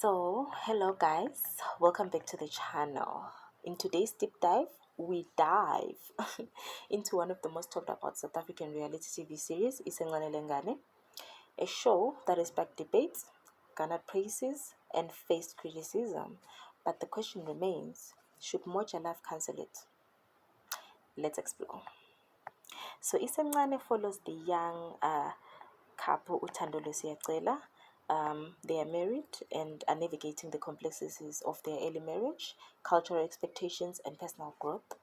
Hello guys, welcome back to the channel. In today's deep dive, we dive into one of the most talked about South African reality TV series, Isengane Lengane, a show that has sparked debates, garnered praises, and faced criticism. But the question remains, should Moja Love cancel it? Let's explore. So Isengane follows the young couple Uthando Siyacela. They are married and are navigating the complexities of their early marriage, cultural expectations, and personal growth.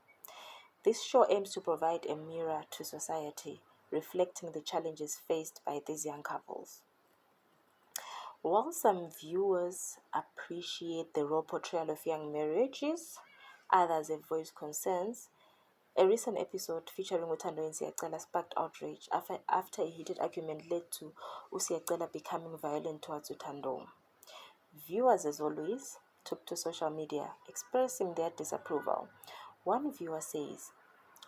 This show aims to provide a mirror to society, reflecting the challenges faced by these young couples. While some viewers appreciate the raw portrayal of young marriages, others have voiced concerns. A recent episode featuring Uthando and Siyacela sparked outrage after a heated argument led to Usiyacela becoming violent towards Uthando. Viewers, as always, took to social media expressing their disapproval. One viewer says,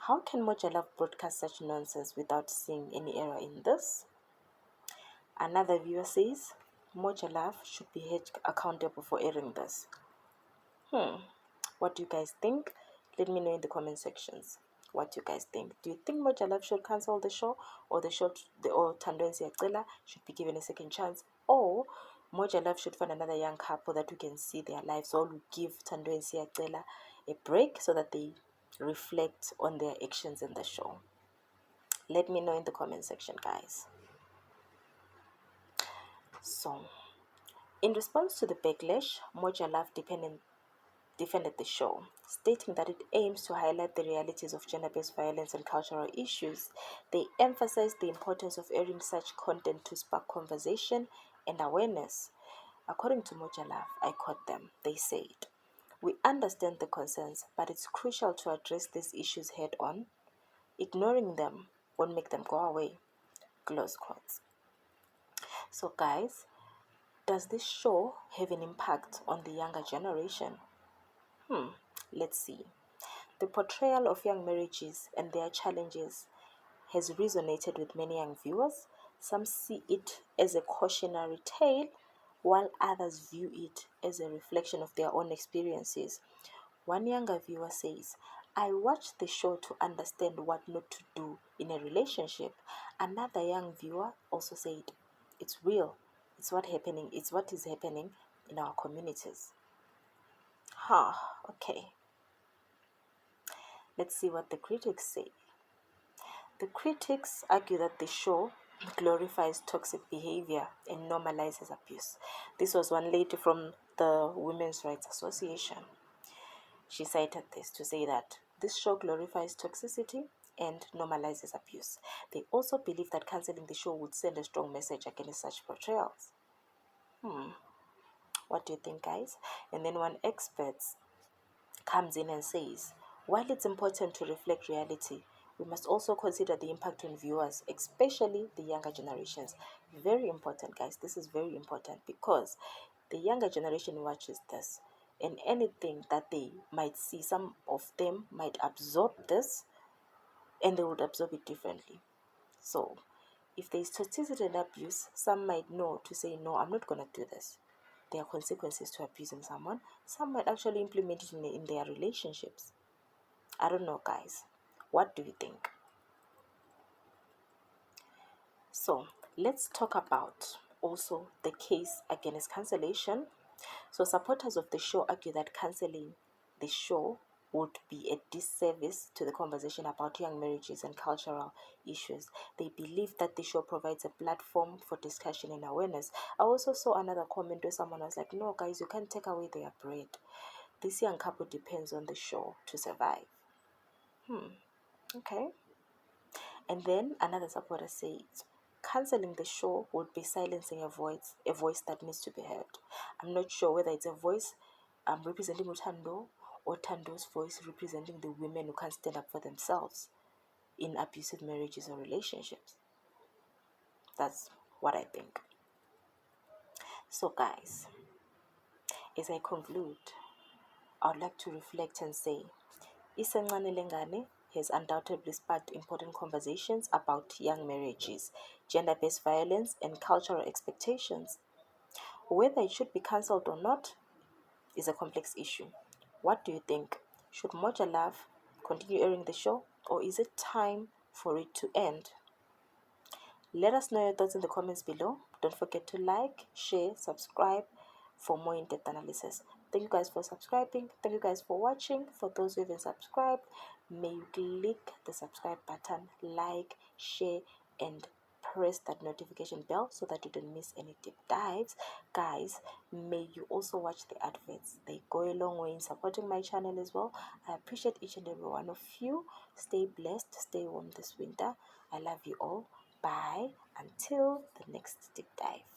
"How can Moja Love broadcast such nonsense without seeing any error in this?" Another viewer says, "Moja Love should be held accountable for airing this." What do you guys think? Let me know in the comment sections what you guys think. Do you think Moja Love should cancel the show, or or Thando and Siyacela should be given a second chance, or Moja Love should find another young couple that we can see their lives, or we give Thando and Siyacela a break so that they reflect on their actions in the show? Let me know in the comment section, guys. So, in response to the backlash, Moja Love defended the show, stating that it aims to highlight the realities of gender-based violence and cultural issues. They emphasized the importance of airing such content to spark conversation and awareness. According to Moja Love, I quote them, they said, "We understand the concerns, but it's crucial to address these issues head-on. Ignoring them won't make them go away." Close quotes. So guys, does this show have an impact on the younger generation? Let's see. The portrayal of young marriages and their challenges has resonated with many young viewers. Some see it as a cautionary tale, while others view it as a reflection of their own experiences. One younger viewer says, "I watched the show to understand what not to do in a relationship." Another young viewer also said, "It's real. It's what is happening in our communities." Okay. Let's see what the critics say. The critics argue that the show glorifies toxic behavior and normalizes abuse. This was one lady from the Women's Rights Association. She cited this to say that this show glorifies toxicity and normalizes abuse. They also believe that canceling the show would send a strong message against such portrayals. What do you think, guys? And then one expert comes in and says, "While it's important to reflect reality, we must also consider the impact on viewers, especially the younger generations." Very important, guys. This is very important because the younger generation watches this, and anything that they might see, some of them might absorb this and they would absorb it differently. So, if there is toxicity and abuse, some might know to say, "No, I'm not going to do this." There are consequences to abusing someone. Some might actually implement it in their relationships. I don't know, guys. What do you think? So, let's talk about also the case against cancellation. So, supporters of the show argue that canceling the show would be a disservice to the conversation about young marriages and cultural issues. They believe that the show provides a platform for discussion and awareness. I also saw another comment where someone was like, "No, guys, you can't take away their bread. This young couple depends on the show to survive." Okay. And then another supporter said, "Canceling the show would be silencing a voice that needs to be heard." I'm not sure whether it's a voice representing Utando, or Tando's voice representing the women who can't stand up for themselves in abusive marriages or relationships. That's what I think. So, guys, as I conclude, I would like to reflect and say, Isengane Lengane has undoubtedly sparked important conversations about young marriages, gender-based violence, and cultural expectations. Whether it should be cancelled or not is a complex issue. What do you think? Should Moja Love continue airing the show, or is it time for it to end? Let us know your thoughts in the comments below. Don't forget to like, share, subscribe for more in-depth analysis. Thank you guys for subscribing. Thank you guys for watching. For those who haven't subscribed, may you click the subscribe button, like, share, and press that notification bell so that you don't miss any deep dives. Guys, may you also watch the adverts. They go a long way in supporting my channel as well. I appreciate each and every one of you. Stay blessed, stay warm this winter. I love you all. Bye until the next deep dive.